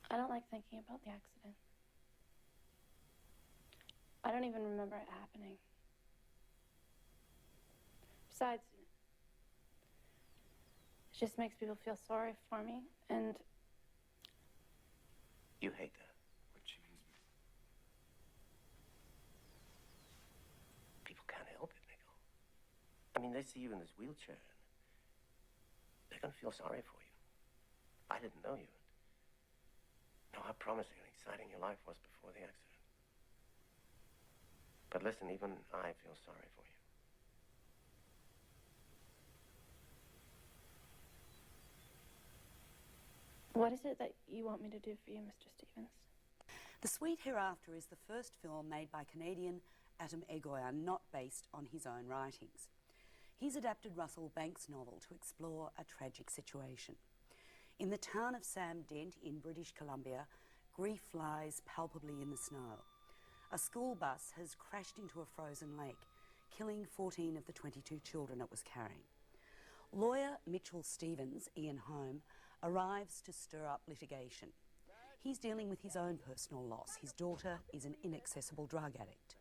I don't like thinking about the accident. I don't even remember it happening. Besides, it just makes people feel sorry for me, and You hate that. Which means people can't help it, Nicole. I mean, they see you in this wheelchair, and they're gonna feel sorry for you. I didn't know you. Know how promising and exciting your life was before the accident. But listen, even I feel sorry for you. what is it that you want me to do for you, Mr. Stevens? The Sweet Hereafter is the first film made by Canadian Atom Egoyan, not based on his own writings. He's adapted Russell Banks' novel to explore a tragic situation. In the town of Sam Dent in British Columbia, grief lies palpably in the snow. A school bus has crashed into a frozen lake, killing 14 of the 22 children it was carrying. Lawyer Mitchell Stevens, Ian Holm, arrives to stir up litigation. He's dealing with his own personal loss. His daughter is an inaccessible drug addict.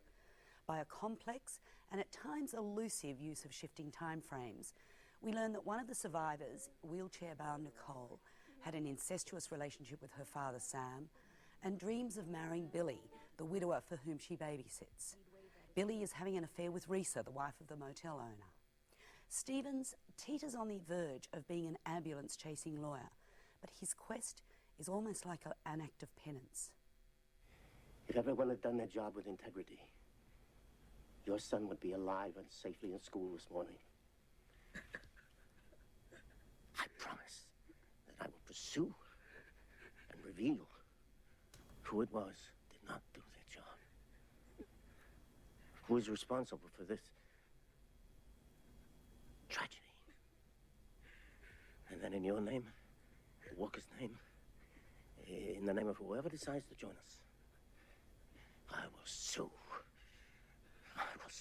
By a complex and at times elusive use of shifting time frames, we learn that one of the survivors, wheelchair-bound Nicole, had an incestuous relationship with her father Sam and dreams of marrying Billy, the widower for whom she babysits. Billy is having an affair with Risa, the wife of the motel owner. Stevens teeters on the verge of being an ambulance-chasing lawyer, but his quest is almost like an act of penance. If everyone had done their job with integrity, your son would be alive and safely in school this morning. I promise that I will pursue and reveal who it was did not do their job. Who is responsible for this tragedy? And then in your name, Walker's name, in the name of whoever decides to join us, I will sue. I will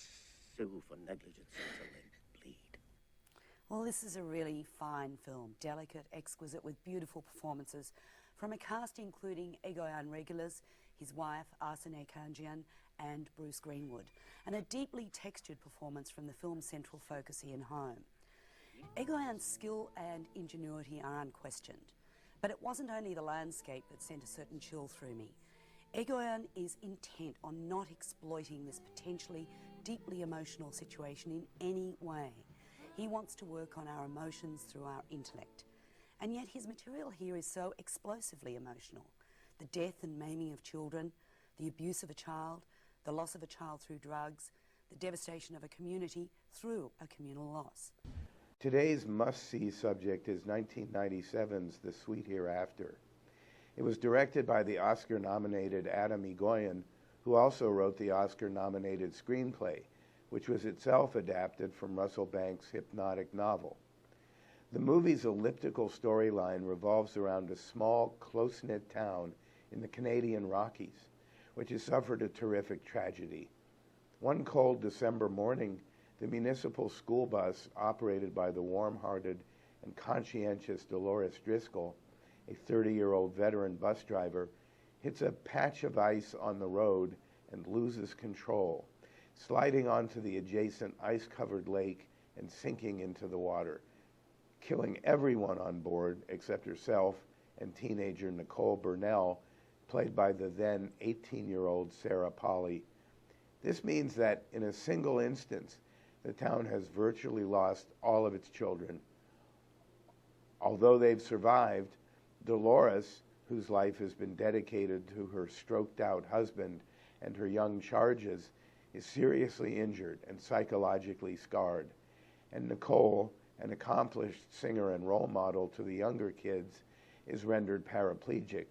sue for negligence until they bleed. Well, this is a really fine film, delicate, exquisite, with beautiful performances from a cast including Egoyan regulars, his wife Arsene Kanjian and Bruce Greenwood, and a deeply textured performance from the film's central focus Ian Holm. Egoyan's skill and ingenuity are unquestioned, but it wasn't only the landscape that sent a certain chill through me. Egoyan is intent on not exploiting this potentially deeply emotional situation in any way. He wants to work on our emotions through our intellect. And yet his material here is so explosively emotional. The death and maiming of children, the abuse of a child, the loss of a child through drugs, the devastation of a community through a communal loss. Today's must-see subject is 1997's The Sweet Hereafter. It was directed by the Oscar-nominated Atom Egoyan, who also wrote the Oscar-nominated screenplay, which was itself adapted from Russell Banks' hypnotic novel. The movie's elliptical storyline revolves around a small, close-knit town in the Canadian Rockies, which has suffered a terrific tragedy. One cold December morning, the municipal school bus, operated by the warm-hearted and conscientious Dolores Driscoll, a 30-year-old veteran bus driver, hits a patch of ice on the road and loses control, sliding onto the adjacent ice-covered lake and sinking into the water, killing everyone on board except herself and teenager Nicole Burnell, played by the then 18-year-old Sarah Polley. This means that in a single instance, the town has virtually lost all of its children. Although they've survived, Dolores, whose life has been dedicated to her stroked-out husband and her young charges, is seriously injured and psychologically scarred. And Nicole, an accomplished singer and role model to the younger kids, is rendered paraplegic.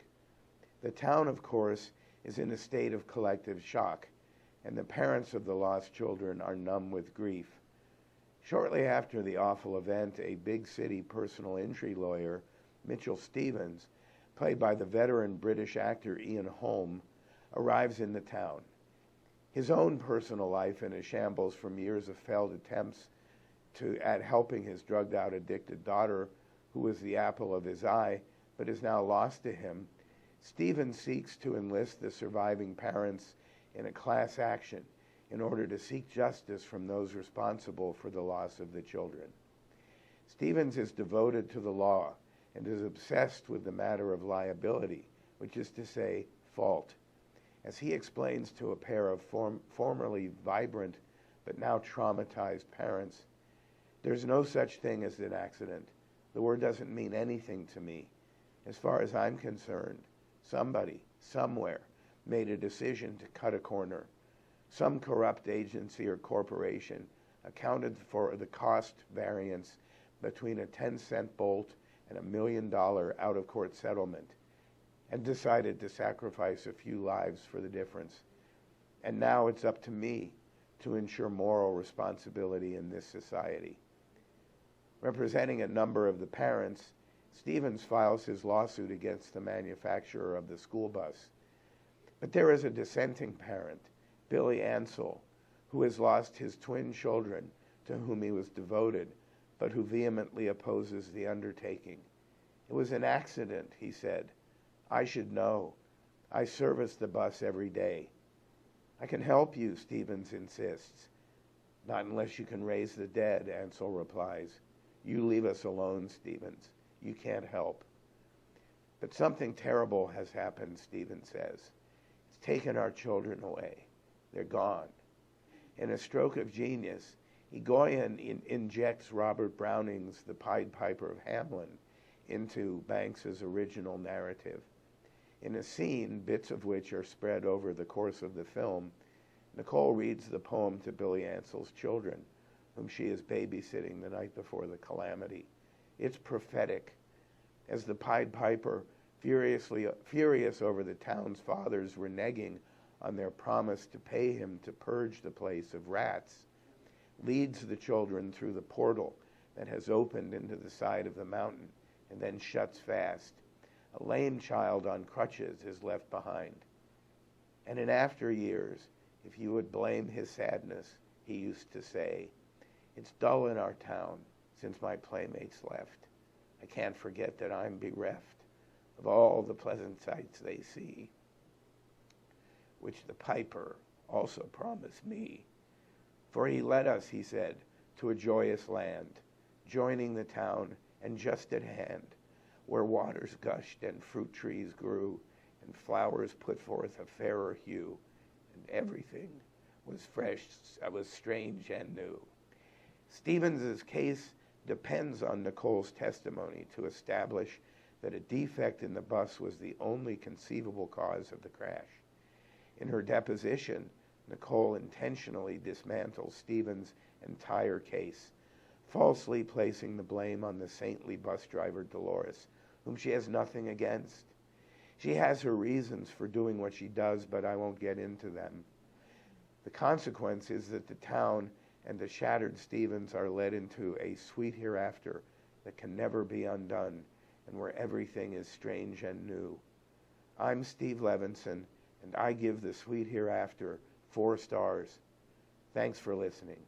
The town, of course, is in a state of collective shock, and the parents of the lost children are numb with grief. Shortly after the awful event, a big city personal injury lawyer, Mitchell Stevens, played by the veteran British actor Ian Holm, arrives in the town. His own personal life in a shambles from years of failed attempts at helping his drugged-out addicted daughter, who was the apple of his eye, but is now lost to him, Stevens seeks to enlist the surviving parents in a class action in order to seek justice from those responsible for the loss of the children. Stevens is devoted to the law and is obsessed with the matter of liability, which is to say, fault. As he explains to a pair of formerly vibrant but now traumatized parents, there's no such thing as an accident. The word doesn't mean anything to me. As far as I'm concerned, somebody, somewhere, made a decision to cut a corner. Some corrupt agency or corporation accounted for the cost variance between a 10-cent bolt and $1 million out-of-court settlement and decided to sacrifice a few lives for the difference. And now it's up to me to ensure moral responsibility in this society. Representing a number of the parents, Stevens files his lawsuit against the manufacturer of the school bus. But there is a dissenting parent, Billy Ansell, who has lost his twin children to whom he was devoted, but who vehemently opposes the undertaking. It was an accident, he said. I should know. I service the bus every day. I can help you, Stevens insists. Not unless you can raise the dead, Ansell replies. You leave us alone, Stevens. You can't help. But something terrible has happened, Stevens says. It's taken our children away. They're gone. In a stroke of genius, Egoyan injects Robert Browning's The Pied Piper of Hamelin into Banks's original narrative. In a scene, bits of which are spread over the course of the film, Nicole reads the poem to Billy Ansell's children, whom she is babysitting the night before the calamity. It's prophetic. As the Pied Piper, furious over the town's fathers reneging on their promise to pay him to purge the place of rats, leads the children through the portal that has opened into the side of the mountain and then shuts fast. A lame child on crutches is left behind. And in after years, if you would blame his sadness, he used to say, it's dull in our town since my playmates left. I can't forget that I'm bereft of all the pleasant sights they see, which the piper also promised me. For he led us, he said, to a joyous land, joining the town and just at hand, where waters gushed and fruit trees grew and flowers put forth a fairer hue, and everything was fresh, was strange and new. Stevens's case depends on Nicole's testimony to establish that a defect in the bus was the only conceivable cause of the crash. In her deposition, Nicole intentionally dismantles Stevens' entire case, falsely placing the blame on the saintly bus driver Dolores, whom she has nothing against. She has her reasons for doing what she does, but I won't get into them. The consequence is that the town and the shattered Stevens are led into a sweet hereafter that can never be undone, and where everything is strange and new. I'm Steve Levinson, and I give the sweet hereafter 4 stars. Thanks for listening.